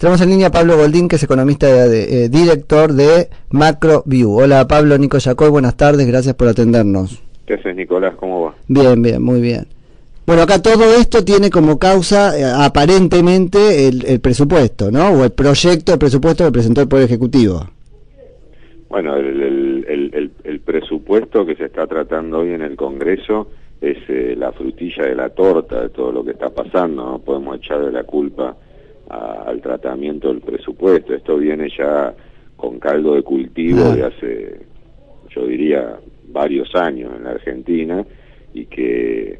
Tenemos en línea a Pablo Goldín, que es economista, director de MacroView. Hola Pablo, Nico Yacoy, buenas tardes, gracias por atendernos. ¿Qué haces, Nicolás? ¿Cómo va? Bien, bien, muy bien. Bueno, acá todo esto tiene como causa aparentemente el presupuesto, ¿no? O el proyecto de presupuesto que presentó el Poder Ejecutivo. Bueno, el presupuesto que se está tratando hoy en el Congreso es la frutilla de la torta de todo lo que está pasando. No podemos echarle la culpa al tratamiento del presupuesto. Esto viene ya con caldo de cultivo de hace, yo diría, varios años en la Argentina, y que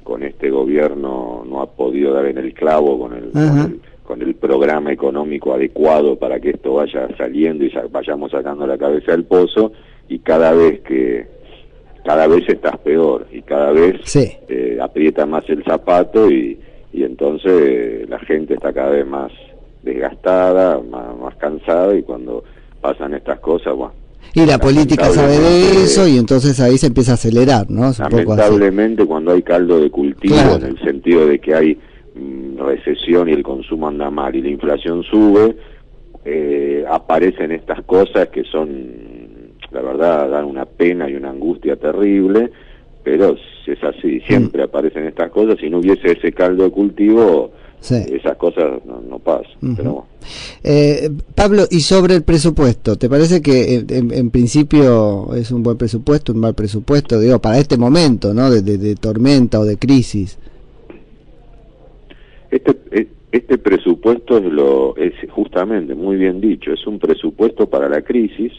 con este gobierno no ha podido dar en el clavo con el programa económico adecuado para que esto vaya saliendo y vayamos sacando la cabeza del pozo, y cada vez estás peor y cada vez aprieta más el zapato y entonces la gente está cada vez más desgastada, más cansada, y cuando pasan estas cosas, bueno, y la política sabe de eso, y entonces ahí se empieza a acelerar, ¿no? Lamentablemente, cuando hay caldo de cultivo, en el sentido de que hay recesión y el consumo anda mal y la inflación sube, aparecen estas cosas que son, la verdad, dan una pena y una angustia terrible, pero es así, siempre aparecen estas cosas. Si no hubiese ese caldo de cultivo, esas cosas no pasan. Pero bueno. Pablo, y sobre el presupuesto, ¿te parece que en principio es un buen presupuesto, un mal presupuesto, digo, para este momento, ¿no? de tormenta o de crisis? Este presupuesto es justamente, muy bien dicho, es un presupuesto para la crisis,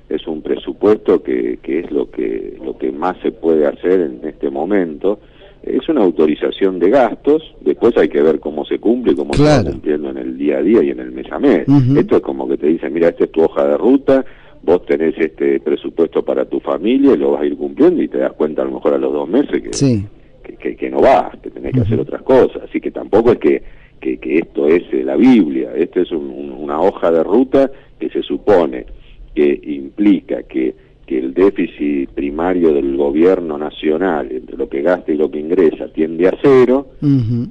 es un presupuesto que es lo que más se puede hacer en este momento. Es una autorización de gastos, después hay que ver cómo se cumple y cómo se va cumpliendo en el día a día y en el mes a mes. Esto es como que te dicen, mira, esta es tu hoja de ruta, vos tenés este presupuesto para tu familia y lo vas a ir cumpliendo, y te das cuenta a lo mejor a los 2 meses que no vas, que tenés que hacer otras cosas. Así que tampoco es que esto es la Biblia, esto es una hoja de ruta que se supone que implica que el déficit primario del gobierno nacional, entre lo que gasta y lo que ingresa, tiende a 0,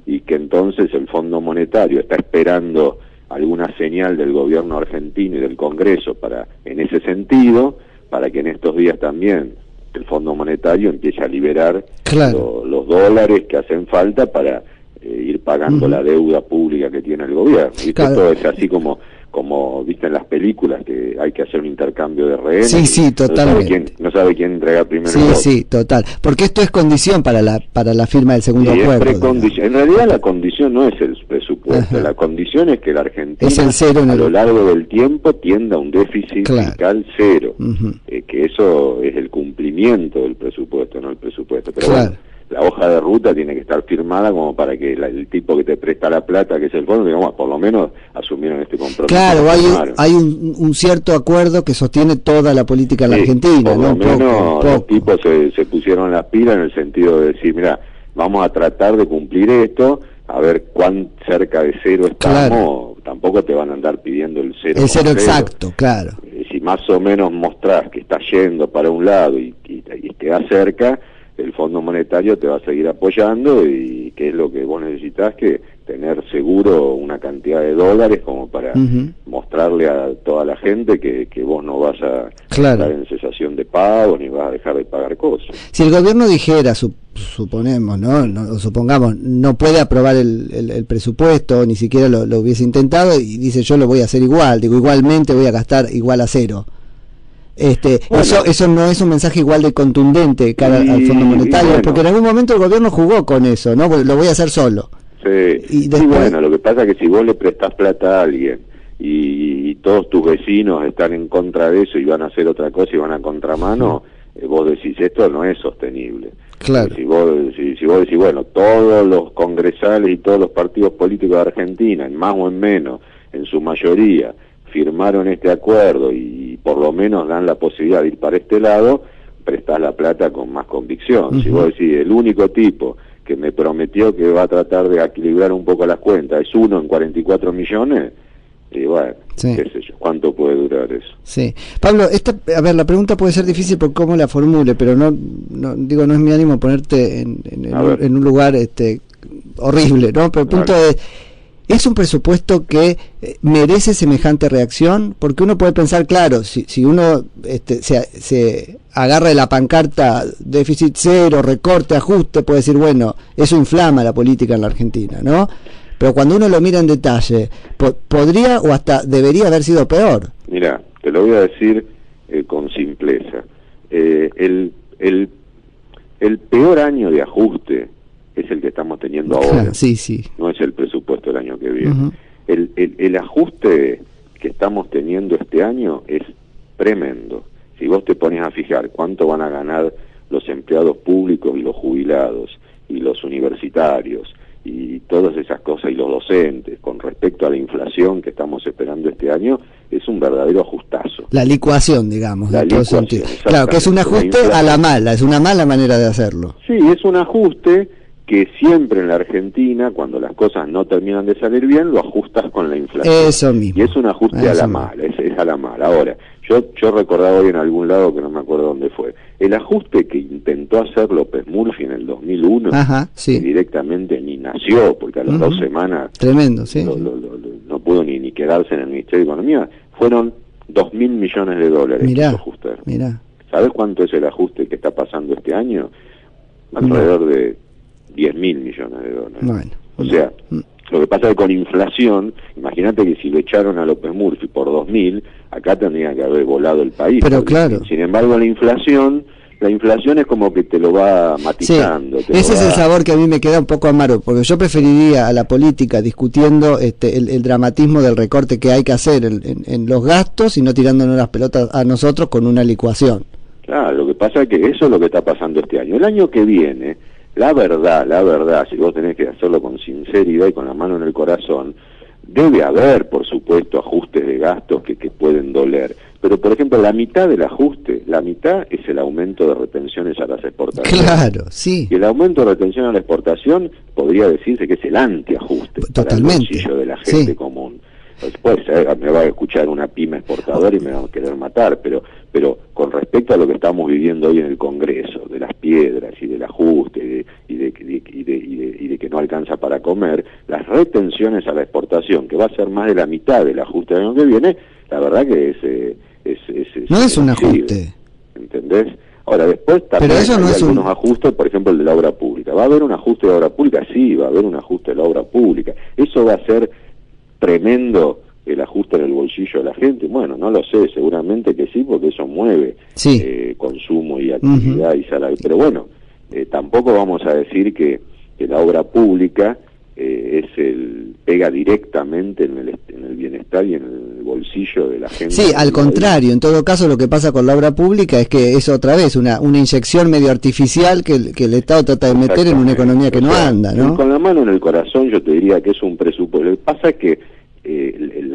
y que entonces el Fondo Monetario está esperando alguna señal del gobierno argentino y del Congreso en ese sentido, para que en estos días también el Fondo Monetario empiece a liberar los dólares que hacen falta para ir pagando la deuda pública que tiene el gobierno. ¿Viste? Esto es así como viste en las películas, que hay que hacer un intercambio de rehenes. Sí, totalmente. No sabe quién entrega primero. Sí, total. Porque esto es condición para la firma del segundo acuerdo. En realidad la condición no es el presupuesto, la condición es que la Argentina es el cero a lo largo del tiempo tienda a un déficit fiscal 0, que eso es el cumplimiento del presupuesto, no el presupuesto. Pero bueno, la hoja de ruta tiene que estar firmada como para que el tipo que te presta la plata, que es el fondo, digamos, por lo menos asumieron este compromiso. Claro, hay un cierto acuerdo que sostiene toda la política en la Argentina. Por lo menos los tipos se pusieron las pilas en el sentido de decir, mira, vamos a tratar de cumplir esto, a ver cuán cerca de 0 estamos. Tampoco te van a andar pidiendo el 0. El 0 exacto, claro. Si más o menos mostrás que estás yendo para un lado y quedás cerca, el Fondo Monetario te va a seguir apoyando, y que es lo que vos necesitas, que tener seguro una cantidad de dólares como para mostrarle a toda la gente que vos no vas a estar en cesación de pago ni vas a dejar de pagar cosas. Si el gobierno dijera, supongamos, supongamos, no puede aprobar el presupuesto, ni siquiera lo hubiese intentado, y dice, yo lo voy a hacer igual, igualmente voy a gastar igual a 0. Eso no es un mensaje igual de contundente cara al Fondo Monetario, porque en algún momento el gobierno jugó con eso, ¿no? Lo voy a hacer solo. Y después, lo que pasa es que si vos le prestás plata a alguien y todos tus vecinos están en contra de eso y van a hacer otra cosa y van a contramano, vos decís, esto no es sostenible. Claro. Si vos decís, bueno, todos los congresales y todos los partidos políticos de Argentina, en más o en menos, en su mayoría, firmaron este acuerdo y por lo menos dan la posibilidad de ir para este lado, prestás la plata con más convicción. Si vos decís, el único tipo que me prometió que va a tratar de equilibrar un poco las cuentas es uno en 44 millones, y bueno, qué sé yo, ¿cuánto puede durar eso? Sí. Pablo, la pregunta puede ser difícil por cómo la formule, pero no es mi ánimo ponerte en un lugar horrible, ¿no? Pero el punto es, ¿Es un presupuesto que merece semejante reacción? Porque uno puede pensar, claro, si uno se agarra de la pancarta déficit cero, recorte, ajuste, puede decir, bueno, eso inflama la política en la Argentina, ¿no? Pero cuando uno lo mira en detalle, podría o hasta debería haber sido peor. Mira, te lo voy a decir con simpleza. El peor año de ajuste es el que estamos teniendo ahora. Sí, sí. No es el presupuesto del año que viene. Uh-huh. El ajuste que estamos teniendo este año es tremendo. Si vos te pones a fijar cuánto van a ganar los empleados públicos y los jubilados y los universitarios y todas esas cosas, y los docentes, con respecto a la inflación que estamos esperando este año, es un verdadero ajustazo. La licuación, digamos. La licuación, claro, que es un ajuste a la mala, es una mala manera de hacerlo. Sí, es un ajuste que siempre en la Argentina, cuando las cosas no terminan de salir bien, lo ajustas con la inflación. Eso mismo. Y es un ajuste a la mala, es a la mala. Ahora, yo recordaba hoy en algún lado, que no me acuerdo dónde fue, el ajuste que intentó hacer López Murphy en el 2001, ajá, sí, que directamente ni nació, porque a las 2 semanas tremendo, sí, no pudo ni quedarse en el Ministerio de Economía, fueron 2.000 millones de dólares. Mirá, ajustar. Mirá. ¿Sabes cuánto es el ajuste que está pasando este año? Alrededor de 10.000 millones de dólares. Bueno, o sea, lo que pasa es que con inflación, imagínate que si lo echaron a López Murphy por 2.000, acá tendría que haber volado el país. Pero claro. Sin embargo, la inflación es como que te lo va matizando. Sí, ese es el sabor que a mí me queda un poco amargo, porque yo preferiría a la política discutiendo el dramatismo del recorte que hay que hacer en los gastos y no tirándonos las pelotas a nosotros con una licuación. Claro, lo que pasa es que eso es lo que está pasando este año. El año que viene, la verdad, si vos tenés que hacerlo con sinceridad y con la mano en el corazón, debe haber, por supuesto, ajustes de gastos que pueden doler. Pero, por ejemplo, la mitad del ajuste, la mitad es el aumento de retenciones a las exportaciones. Claro, sí. Y el aumento de retención a la exportación podría decirse que es el antiajuste. Totalmente. Para el bolsillo de la gente común. Después me va a escuchar una pyme exportadora y me va a querer matar, pero con respecto a lo que estamos viviendo hoy en el Congreso, de las piedras y del ajuste y de que no alcanza para comer, las retenciones a la exportación, que va a ser más de la mitad del ajuste del año que viene, la verdad que no es un ajuste. ¿Entendés? Ahora, después también hay algunos ajustes, por ejemplo, el de la obra pública. ¿Va a haber un ajuste de la obra pública? Sí, va a haber un ajuste de la obra pública. Eso va a ser tremendo, el ajuste en el bolsillo de la gente. Bueno, no lo sé, seguramente que sí, porque eso mueve consumo y actividad y salario. Pero bueno, tampoco vamos a decir que la obra pública pega directamente en el bienestar y en el bolsillo de la gente. Sí, al contrario, en todo caso lo que pasa con la obra pública es que es otra vez una inyección medio artificial que el Estado trata de meter en una economía que no anda, ¿no? Con la mano en el corazón yo te diría que es un presupuesto. Lo que pasa es que el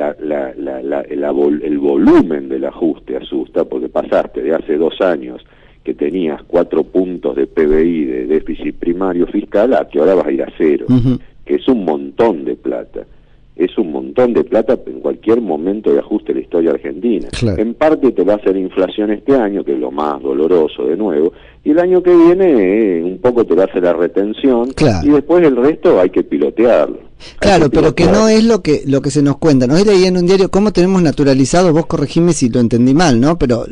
volumen del ajuste asusta, porque pasaste de hace 2 años que tenías 4 puntos de PBI de déficit primario fiscal a que ahora vas a ir a 0, que es un montón de plata. Es un montón de plata en cualquier momento de ajuste de la historia argentina. Claro. En parte te va a hacer inflación este año, que es lo más doloroso de nuevo, y el año que viene un poco te va a hacer la retención, claro, y después el resto hay que pilotearlo. Claro, pero que no es lo que se nos cuenta. Nos leí en un diario cómo tenemos naturalizado, vos corregime si lo entendí mal, ¿no? Pero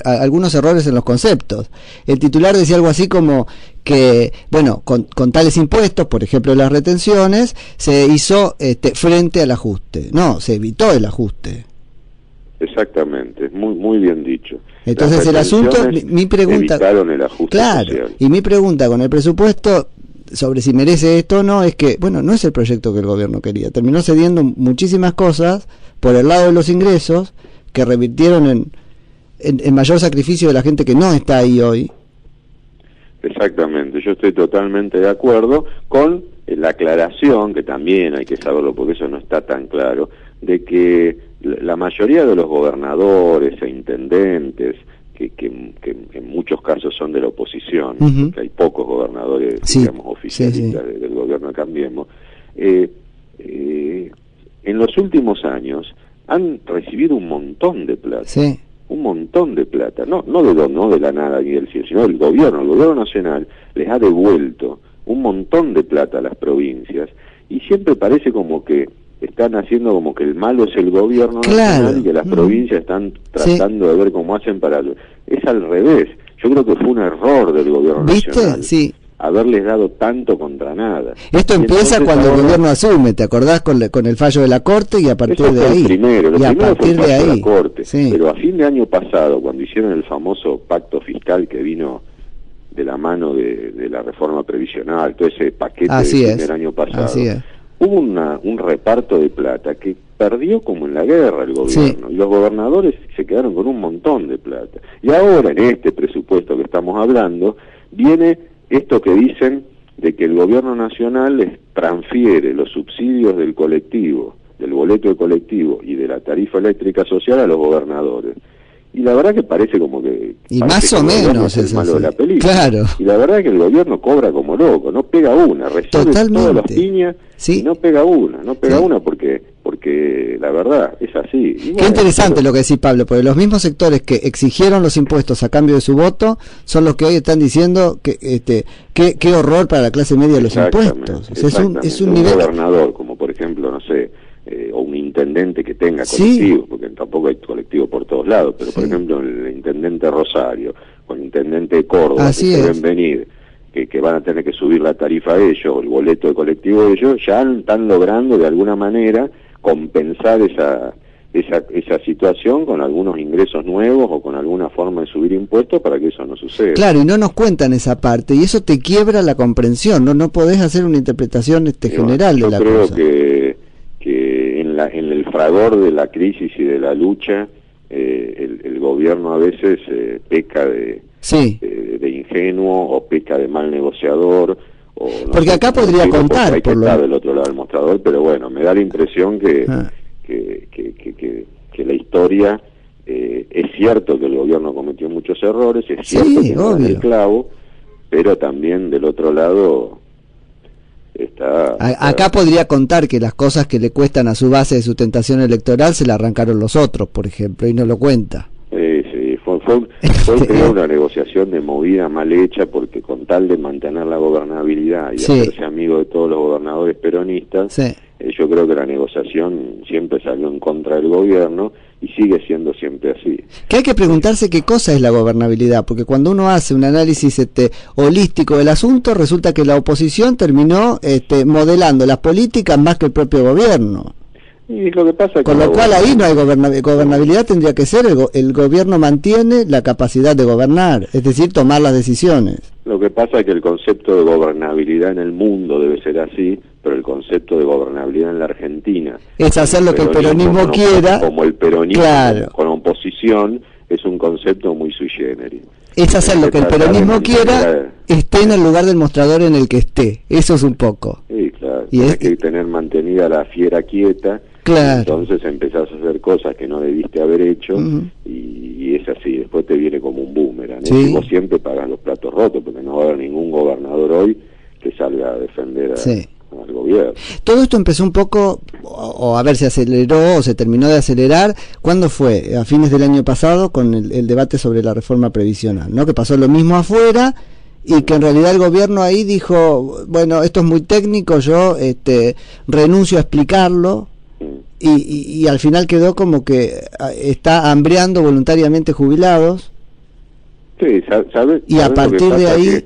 algunos errores en los conceptos. El titular decía algo así como que, bueno, con tales impuestos, por ejemplo las retenciones, se hizo frente al ajuste. No, se evitó el ajuste. Exactamente, muy bien dicho. Entonces el asunto, mi pregunta, evitaron el ajuste social. Y mi pregunta con el presupuesto sobre si merece esto o no, es que, bueno, no es el proyecto que el gobierno quería. Terminó cediendo muchísimas cosas por el lado de los ingresos que revirtieron en mayor sacrificio de la gente que no está ahí hoy. Exactamente, yo estoy totalmente de acuerdo con la aclaración, que también hay que saberlo porque eso no está tan claro, de que la mayoría de los gobernadores e intendentes, que en muchos casos son de la oposición, que hay pocos gobernadores, digamos, oficialistas del gobierno de Cambiemos, en los últimos años han recibido un montón de plata, un montón de plata, no de la nada ni del cielo, sino del gobierno. El gobierno nacional les ha devuelto un montón de plata a las provincias, y siempre parece como que están haciendo como que el malo es el gobierno nacional y que las provincias están tratando de ver cómo hacen para... Es al revés. Yo creo que fue un error del gobierno nacional. Sí. Haberles dado tanto contra nada. Esto empieza cuando el gobierno asume, ¿te acordás? Con el fallo de la Corte y a partir de ahí. Primero fue el fallo de la Corte. Sí. Pero a fin de año pasado, cuando hicieron el famoso pacto fiscal que vino de la mano de la reforma previsional, todo ese paquete del primer año pasado, hubo un reparto de plata que perdió como en la guerra el gobierno, y los gobernadores se quedaron con un montón de plata. Y ahora, en este presupuesto que estamos hablando, viene esto que dicen de que el gobierno nacional les transfiere los subsidios del colectivo, del boleto de colectivo y de la tarifa eléctrica social a los gobernadores. Y la verdad que parece como que... Y más o menos es malo de la película. Claro. Y la verdad que el gobierno cobra como loco, no pega una, recibe todas las piñas y no pega una porque la verdad es así. Y bueno, qué interesante lo que decís, Pablo, porque los mismos sectores que exigieron los impuestos a cambio de su voto son los que hoy están diciendo que qué horror para la clase media los impuestos. Es un nivel... gobernador, como por ejemplo, no sé, o un intendente que tenga colectivo, porque tampoco hay colectivo por todos lados, pero por ejemplo el intendente Rosario o el intendente de Córdoba, que deben venir, que van a tener que subir la tarifa a ellos, o el boleto de colectivo de ellos, ya están logrando de alguna manera compensar esa situación con algunos ingresos nuevos o con alguna forma de subir impuestos para que eso no suceda. Claro, y no nos cuentan esa parte, y eso te quiebra la comprensión, no podés hacer una interpretación general de la cosa. Yo creo que en el fragor de la crisis y de la lucha, el gobierno a veces peca de ingenuo, o peca de mal negociador, o no porque sé, acá podría contar hay que estar del otro lado del mostrador, pero bueno, me da la impresión que la historia, es cierto que el gobierno cometió muchos errores, es cierto que no da el clavo, pero también del otro lado acá podría contar que las cosas que le cuestan a su base de sustentación electoral se la arrancaron los otros, por ejemplo, y no lo cuenta. Sí, fue una negociación de movida mal hecha, porque con tal de mantener la gobernabilidad y hacerse amigo de todos los gobernadores peronistas, yo creo que la negociación siempre salió en contra del gobierno y sigue siendo siempre así. Que hay que preguntarse qué cosa es la gobernabilidad, porque cuando uno hace un análisis holístico del asunto, resulta que la oposición terminó modelando las políticas más que el propio gobierno. Y lo que pasa con lo cual ahí no hay gobernabilidad, tendría que ser el gobierno mantiene la capacidad de gobernar, es decir, tomar las decisiones. Lo que pasa es que el concepto de gobernabilidad en el mundo debe ser así, pero el concepto de gobernabilidad en la Argentina es hacer lo que el peronismo quiera, como el peronismo con oposición, es un concepto muy sui generis. Es hacer lo que el peronismo quiera, esté en el lugar del mostrador en el que esté, eso es un poco. Sí, claro, tienes que tener mantenida la fiera quieta. Claro. Entonces empezás a hacer cosas que no debiste haber hecho, y es así, después te viene como un boomerang. Y vos siempre pagas los platos rotos, porque no va a haber ningún gobernador hoy que salga a defender al gobierno. Todo esto empezó un poco, o a ver, se aceleró o se terminó de acelerar. ¿Cuándo fue? A fines del año pasado, con el debate sobre la reforma previsional, ¿no? Que pasó lo mismo afuera, y que en realidad el gobierno ahí dijo, bueno, esto es muy técnico, yo renuncio a explicarlo. Y al final quedó como que está hambreando voluntariamente jubilados. Sí, ¿sabes? Y a partir de ahí...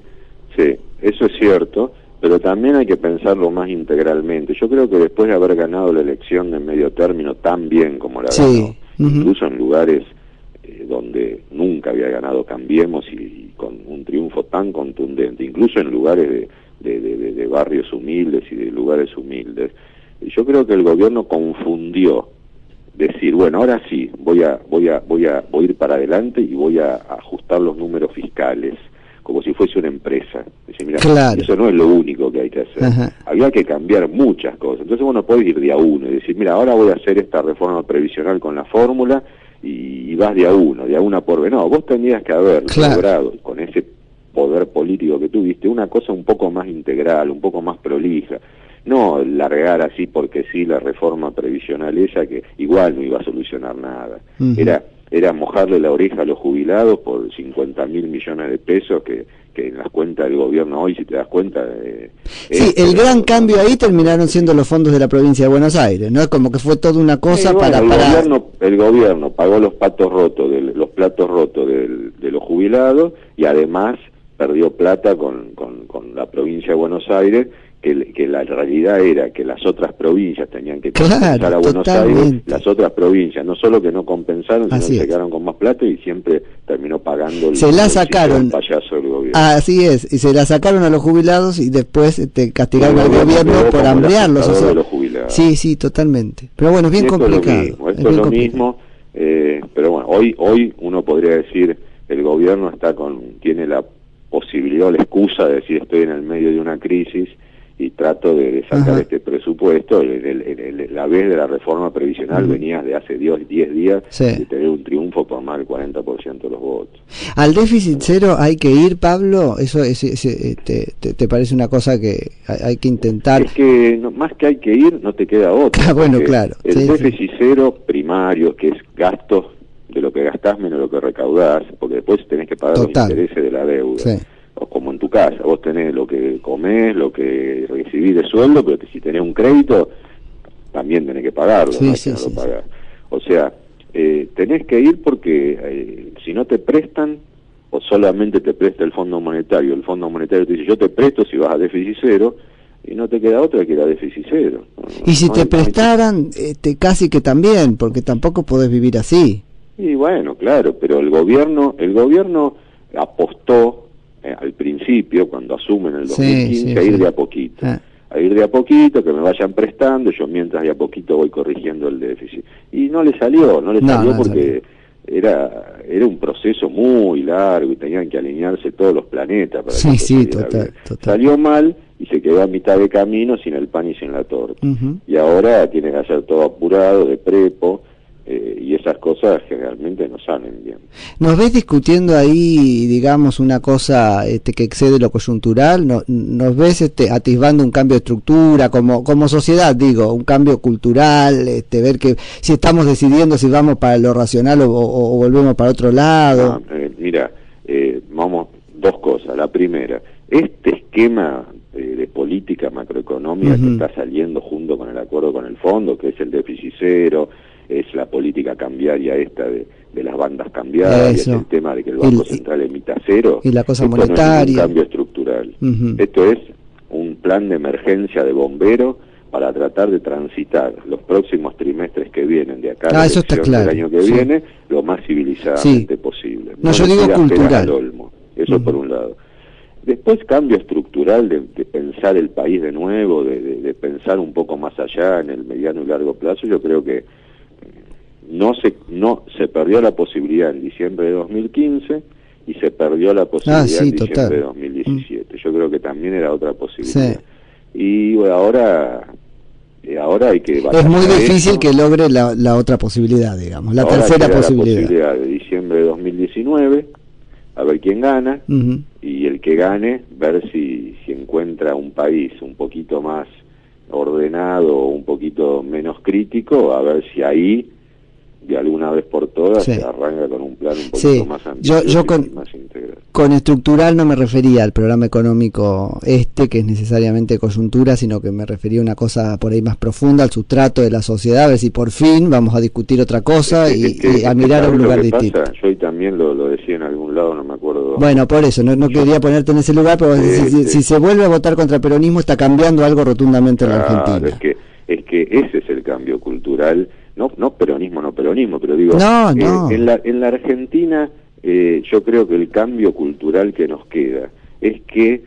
Sí, eso es cierto, pero también hay que pensarlo más integralmente. Yo creo que después de haber ganado la elección de medio término tan bien como la ganó, incluso en lugares donde nunca había ganado Cambiemos, y con un triunfo tan contundente, incluso en lugares de barrios humildes y de lugares humildes, yo creo que el gobierno confundió decir, bueno, ahora sí, voy a ir para adelante y voy a ajustar los números fiscales, como si fuese una empresa. Decir, mira, eso no es lo único que hay que hacer. Había que cambiar muchas cosas. Entonces, bueno, podés ir de a uno y decir, mira, ahora voy a hacer esta reforma previsional con la fórmula, y vas de a una por vez. No, vos tendrías que haber logrado, con ese poder político que tuviste, una cosa un poco más integral, un poco más prolija. No largar así porque sí la reforma previsional esa, que igual no iba a solucionar nada. era mojarle la oreja a los jubilados por 50.000 millones de pesos que en las cuentas del gobierno hoy, si te das cuenta... sí, el gran cambio ahí terminaron siendo los fondos de la provincia de Buenos Aires, ¿no? Como que fue toda una cosa bueno, el gobierno pagó los platos rotos de los jubilados y además perdió plata con la provincia de Buenos Aires, que la realidad era que las otras provincias tenían que compensar a Buenos Aires, las otras provincias no solo que no compensaron, sino que se quedaron con más plata y siempre terminó pagando el payaso del gobierno. Así es, y se la sacaron a los jubilados y después castigaron al gobierno por hambrearlos. O sea, de los jubilados. Sí, totalmente. Pero bueno, es bien complicado. Esto es lo mismo, pero bueno, hoy uno podría decir, el gobierno tiene la posibilidad o la excusa de decir estoy en el medio de una crisis y trato de sacar este presupuesto. La vez de la reforma previsional venía de hace 10 días de tener un triunfo por más del 40% de los votos. ¿Al déficit cero hay que ir, Pablo? ¿Eso te parece una cosa que hay que intentar? Es que más que hay que ir, no te queda otra. Bueno, claro. El déficit cero primario, que es gastos de lo que gastás menos lo que recaudás, porque después tenés que pagar los intereses de la deuda. Sí. O como en tu casa, vos tenés lo que comés, lo que recibís de sueldo, pero si tenés un crédito, también tenés que pagarlo, no es que no lo pagás. O sea, tenés que ir porque si no te prestan, o solamente te presta el Fondo Monetario te dice yo te presto si vas a déficit cero, y no te queda otra que ir a déficit cero. Y si te prestaran, casi que también, porque tampoco podés vivir así. Y bueno, claro, pero el gobierno apostó al principio, cuando asumen el 2015, a ir de a poquito. A ir de a poquito, que me vayan prestando, yo mientras de a poquito voy corrigiendo el déficit. Y no le salió porque era un proceso muy largo y tenían que alinearse todos los planetas para que total. Salió mal y se quedó a mitad de camino sin el pan y sin la torta. Y ahora tiene que hacer todo apurado, de prepo, y esas cosas generalmente no salen bien. ¿Nos ves discutiendo ahí, digamos, una cosa que excede lo coyuntural? ¿Nos ves atisbando un cambio de estructura como sociedad, digo, un cambio cultural, ver que si estamos decidiendo si vamos para lo racional o volvemos para otro lado? Mira, vamos, dos cosas. La primera, este esquema de política macroeconómica que está saliendo junto con el acuerdo con el fondo, que es el déficit cero, es la política cambiaria esta de las bandas cambiarias, el tema de que el Banco Central emita cero, y la cosa monetaria. No es un cambio estructural. Esto es un plan de emergencia de bombero para tratar de transitar los próximos trimestres que vienen de acá eso está claro. del año que viene lo más civilizadamente posible. No, yo digo cultural. Eso por un lado. Después cambio estructural de pensar el país de nuevo, de pensar un poco más allá en el mediano y largo plazo. Yo creo que no se perdió la posibilidad en diciembre de 2015 y se perdió la posibilidad en diciembre de 2017. Yo creo que también era otra posibilidad. Y bueno, ahora hay que... Es muy difícil que logre la otra posibilidad, digamos, la tercera posibilidad. La posibilidad de diciembre de 2019, a ver quién gana, y el que gane, ver si encuentra un país un poquito más ordenado, un poquito menos crítico, a ver si ahí de alguna vez por todas se arranca con un plan un poquito más ambicioso y más integral. Con estructural no me refería al programa económico que es necesariamente coyuntura, sino que me refería a una cosa por ahí más profunda, al sustrato de la sociedad, a ver si por fin vamos a discutir otra cosa y a mirar a un lugar distinto. Yo hoy también lo decía en algún lado, no me acuerdo. Bueno, por eso, no quería ponerte en ese lugar, pero si se vuelve a votar contra el peronismo está cambiando algo rotundamente en la Argentina. Es que ese es el cambio cultural. No peronismo, pero digo, en la Argentina yo creo que el cambio cultural que nos queda es que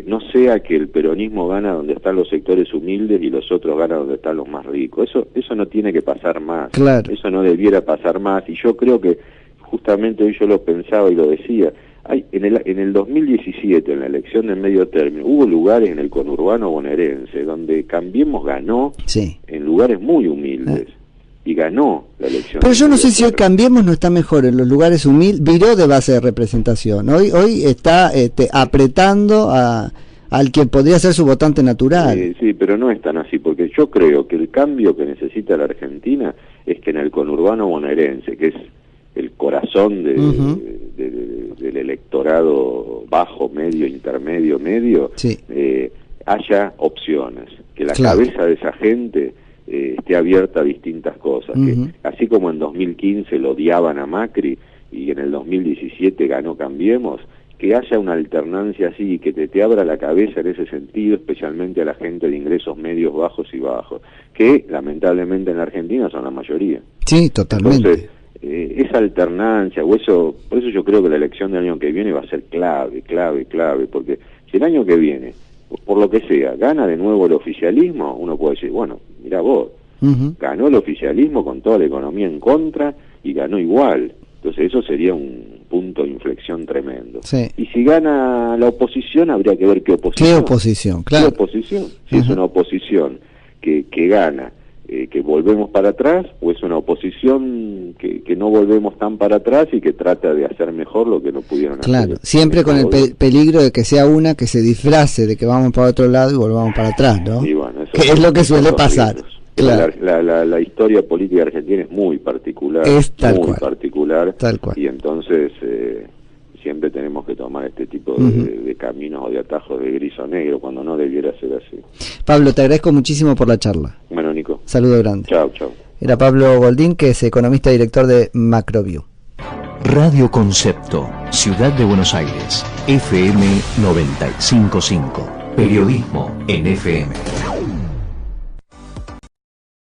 no sea que el peronismo gana donde están los sectores humildes y los otros ganan donde están los más ricos. Eso no tiene que pasar más, eso no debiera pasar más, y yo creo que justamente hoy yo lo pensaba y lo decía. En el 2017, en la elección de medio término, hubo lugares en el conurbano bonaerense donde Cambiemos ganó en lugares muy humildes. Y ganó la elección. Pero yo no sé si hoy Cambiemos no está mejor en los lugares humildes. Viró de base de representación. Hoy está apretando al que podría ser su votante natural. Sí, pero no es tan así, porque yo creo que el cambio que necesita la Argentina es que en el conurbano bonaerense, que es corazón del electorado bajo, medio, intermedio, medio, sí, haya opciones, que la claro, cabeza de esa gente esté abierta a distintas cosas, que así como en 2015 lo odiaban a Macri y en el 2017 ganó Cambiemos, que haya una alternancia así, que te abra la cabeza en ese sentido, especialmente a la gente de ingresos medios, bajos y bajos, que lamentablemente en la Argentina son la mayoría. Sí, totalmente. Entonces, esa alternancia, o eso, por eso yo creo que la elección del año que viene va a ser clave, porque si el año que viene, por lo que sea, gana de nuevo el oficialismo, uno puede decir, bueno, mirá vos, ganó el oficialismo con toda la economía en contra y ganó igual. Entonces eso sería un punto de inflexión tremendo. Sí. Y si gana la oposición, habría que ver qué oposición. ¿Qué oposición? Claro. ¿Qué oposición? Si es una oposición que gana, que volvemos para atrás, o es una oposición que no volvemos tan para atrás y que trata de hacer mejor lo que no pudieron hacer. Claro, siempre con el peligro de que sea una que se disfrace de que vamos para otro lado y volvamos para atrás, ¿no? Y bueno, eso que es lo que suele pasar. Claro. La historia política argentina es muy particular, tal cual. Y entonces siempre tenemos que tomar este tipo de caminos o de atajos de gris o negro, cuando no debiera ser así. Pablo, te agradezco muchísimo por la charla. Bueno, Nico. Saludo grande. Chao. Era Pablo Goldín, que es economista y director de Macroview. Radio Concepto, Ciudad de Buenos Aires, FM 95.5. Periodismo en FM.